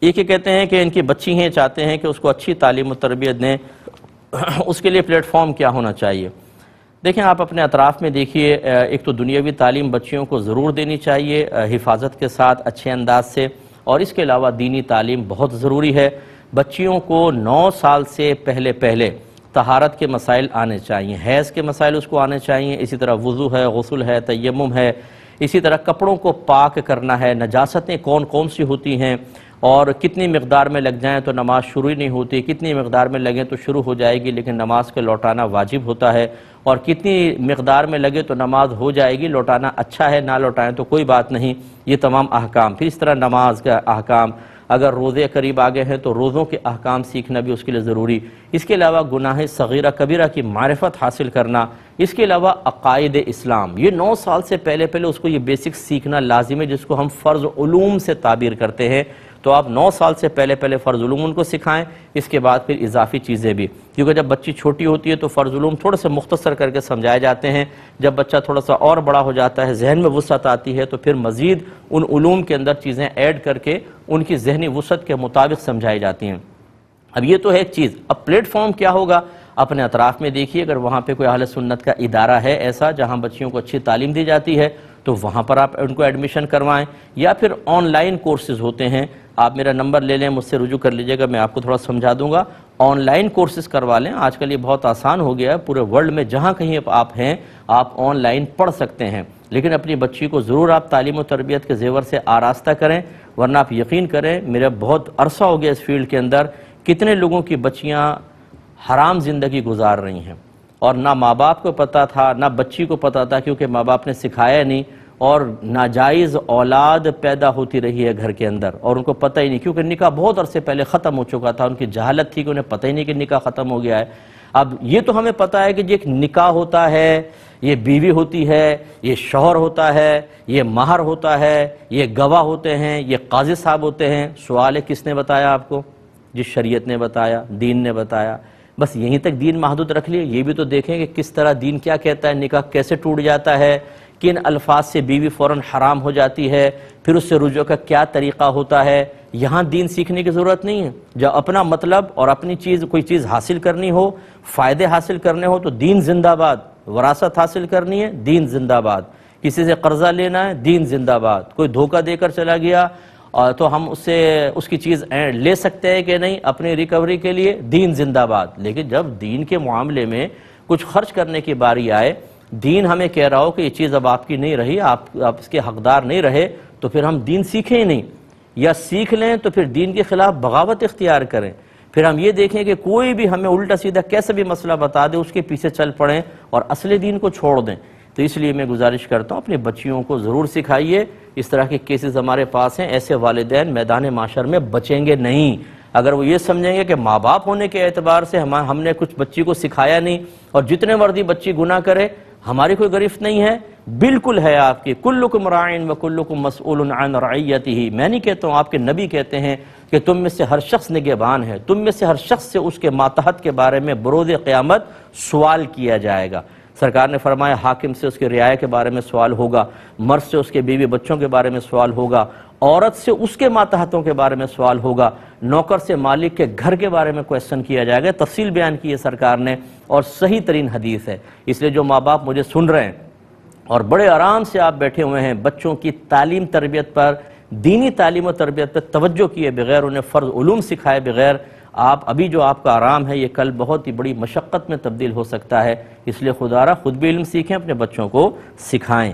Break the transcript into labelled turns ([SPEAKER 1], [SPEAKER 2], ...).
[SPEAKER 1] یہ کہتے ہیں کہ ان کی بچی ہیں، چاہتے ہیں کہ اس کو اچھی تعلیم و تربیت دیں، اس کے لیے پلیٹ فارم کیا ہونا چاہیے؟ دیکھیں، آپ اپنے اطراف میں دیکھیے، ایک تو دنیاوی تعلیم بچیوں کو ضرور دینی چاہیے حفاظت کے ساتھ، اچھے انداز سے، اور اس کے علاوہ دینی تعلیم بہت ضروری ہے۔ بچیوں کو 9 سال سے پہلے طہارت کے مسائل آنے چاہیے، حیض کے مسائل اس کو آنے چاہیے، اسی طرح وضو ہے، غسل ہے، تیمم ہے، اسی طرح کپڑوں کو پاک کرنا ہے، نجاستیں کون کون سی ہوتی ہیں اور کتنی مقدار میں لگ جائیں تو نماز شروع ہی نہیں ہوتی، کتنی مقدار میں لگیں تو شروع ہو جائے گی لیکن نماز کے لوٹانا واجب ہوتا ہے، اور کتنی مقدار میں لگے تو نماز ہو جائے گی، لوٹانا اچھا ہے، نہ لوٹائیں تو کوئی بات نہیں، یہ تمام احکام۔ پھر اس طرح نماز کا احکام، اگر روزے قریب آگے ہیں تو روزوں کے احکام سیکھنا بھی اس کے لیے ضروری۔ اس کے علاوہ گناہ صغیرہ کبیرہ کی معرفت حاصل کرنا، اس کے علاوہ عقائد اسلام، یہ 9 سال سے پہلے اس کو یہ بیسک سیکھنا لازم ہے، جس کو ہم فرض علوم سے تعبیر کرتے ہیں۔ تو آپ 9 سال سے پہلے فرض علوم ان کو سکھائیں، اس کے بعد پھر اضافی چیزیں بھی، کیونکہ جب بچی چھوٹی ہوتی ہے تو فرض علوم تھوڑے سے مختصر کر کے سمجھائے جاتے ہیں، جب بچہ تھوڑا سا اور بڑا ہو جاتا ہے، ذہن میں وسعت آتی ہے، تو پھر مزید ان علوم کے اندر چیزیں ایڈ کر کے ان کی ذہنی وسعت کے مطابق سمجھائی جاتی ہیں۔ اب یہ تو ہے ایک چیز۔ اب پلیٹ فارم کیا ہوگا؟ اپنے اطراف میں دیکھیے، اگر وہاں پہ کوئی اہل سنت کا ادارہ ہے ایسا جہاں بچیوں کو اچھی تعلیم دی جاتی ہے تو وہاں پر آپ ان کو ایڈمیشن کروائیں، یا پھر آن لائن کورسز ہوتے ہیں، آپ میرا نمبر لے لیں، مجھ سے رجوع کر لیجئے گا، میں آپ کو تھوڑا سمجھا دوں گا۔ آن لائن کورسز کروا لیں، آج کل یہ بہت آسان ہو گیا ہے، پورے ورلڈ میں جہاں کہیں آپ ہیں آپ آن لائن پڑھ سکتے ہیں، لیکن اپنی بچی کو ضرور آپ تعلیم و تربیت کے زیور سے آراستہ کریں، ورنہ آپ یقین کریں، میرا بہت عرصہ ہو گیا اس فیلڈ کے اندر، کتنے لوگوں کی بچیاں حرام زندگی گزار رہی ہیں، اور نہ ماں باپ کو پتہ تھا نہ بچی کو پتہ تھا، کیونکہ ماں باپ نے سکھایا نہیں، اور ناجائز اولاد پیدا ہوتی رہی ہے گھر کے اندر، اور ان کو پتہ ہی نہیں، کیونکہ نکاح بہت عرصے پہلے ختم ہو چکا تھا، ان کی جہالت تھی کہ انہیں پتہ ہی نہیں کہ نکاح ختم ہو گیا ہے۔ اب یہ تو ہمیں پتہ ہے کہ یہ ایک نکاح ہوتا ہے، یہ بیوی ہوتی ہے، یہ شوہر ہوتا ہے، یہ مہر ہوتا ہے، یہ گواہ ہوتے ہیں، یہ قاضی صاحب ہوتے ہیں۔ سوال ہے کس نے بتایا آپ کو؟ جس شریعت نے بتایا، دین نے بتایا، بس یہیں تک دین محدود رکھ لیے۔ یہ بھی تو دیکھیں کہ کس طرح دین کیا کہتا ہے، نکاح کیسے ٹوٹ جاتا ہے، کن الفاظ سے بیوی فوراً حرام ہو جاتی ہے، پھر اس سے رجوع کا کیا طریقہ ہوتا ہے۔ یہاں دین سیکھنے کی ضرورت نہیں ہے۔ جب اپنا مطلب اور اپنی چیز، کوئی چیز حاصل کرنی ہو، فائدے حاصل کرنے ہو تو دین زندہ باد، وراثت حاصل کرنی ہے، دین زندہ باد، کسی سے قرضہ لینا ہے، دین زندہ باد، کوئی دھوکہ دے کر چلا گیا تو ہم اس کی چیز لے سکتے ہیں کہ نہیں اپنی ریکوری کے لیے، دین زندہ باد۔ لیکن جب دین کے معاملے میں کچھ خرچ کرنے کی باری آئے، دین ہمیں کہہ رہا ہو کہ یہ چیز اب آپ کی نہیں رہی، آپ اس کے حقدار نہیں رہے، تو پھر ہم دین سیکھیں ہی نہیں، یا سیکھ لیں تو پھر دین کے خلاف بغاوت اختیار کریں، پھر ہم یہ دیکھیں کہ کوئی بھی ہمیں الٹا سیدھا کیسا بھی مسئلہ بتا دے اس کے پیچھے چل پڑیں اور اصل دین کو چھوڑ دیں۔ تو اس لیے میں گزارش کرتا ہوں اپنی بچیوں کو ضرور سکھائیے۔ اس طرح کے کیسز ہمارے پاس ہیں، ایسے والدین میدان معاشر میں بچیں گے نہیں۔ اگر وہ یہ سمجھیں گے کہ ماں باپ ہونے کے اعتبار سے ہم نے کچھ بچی کو سکھایا نہیں، اور جتنے مردی بچی گناہ کرے ہماری کوئی گرفت نہیں ہے، بالکل ہے آپ کی، کلکم راعٍ وکلکم مسئول عن رعیتہ۔ میں نہیں کہتا ہوں، آپ کے نبی کہتے ہیں کہ تم میں سے ہر شخص نگہبان ہے، تم میں سے ہر شخص سے اس کے ماتحت کے بارے میں بروز قیامت سوال کیا جائے گا۔ سرکار نے فرمایا حاکم سے اس کے رعایا کے بارے میں سوال ہوگا، مرد سے اس کے بیوی بچوں کے بارے میں سوال ہوگا، عورت سے اس کے ماتحتوں کے بارے میں سوال ہوگا، نوکر سے مالک کے گھر کے بارے میں کویسچن کیا جائے گا۔ تفصیل بیان کی ہے سرکار نے، اور صحیح ترین حدیث ہے۔ اس لیے جو ماں باپ مجھے سن رہے ہیں اور بڑے آرام سے آپ بیٹھے ہوئے ہیں، بچوں کی تعلیم تربیت پر، دینی تعلیم و تربیت پر توجہ کیے بغیر، انہیں فرض علوم سکھائے بغیر، ابھی جو آپ کا آرام ہے یہ کل بہت ہی بڑی مشقت میں تبدیل ہو سکتا ہے۔ اس لیے خدا را خود بھی علم سیکھیں، اپنے بچوں کو سکھائیں۔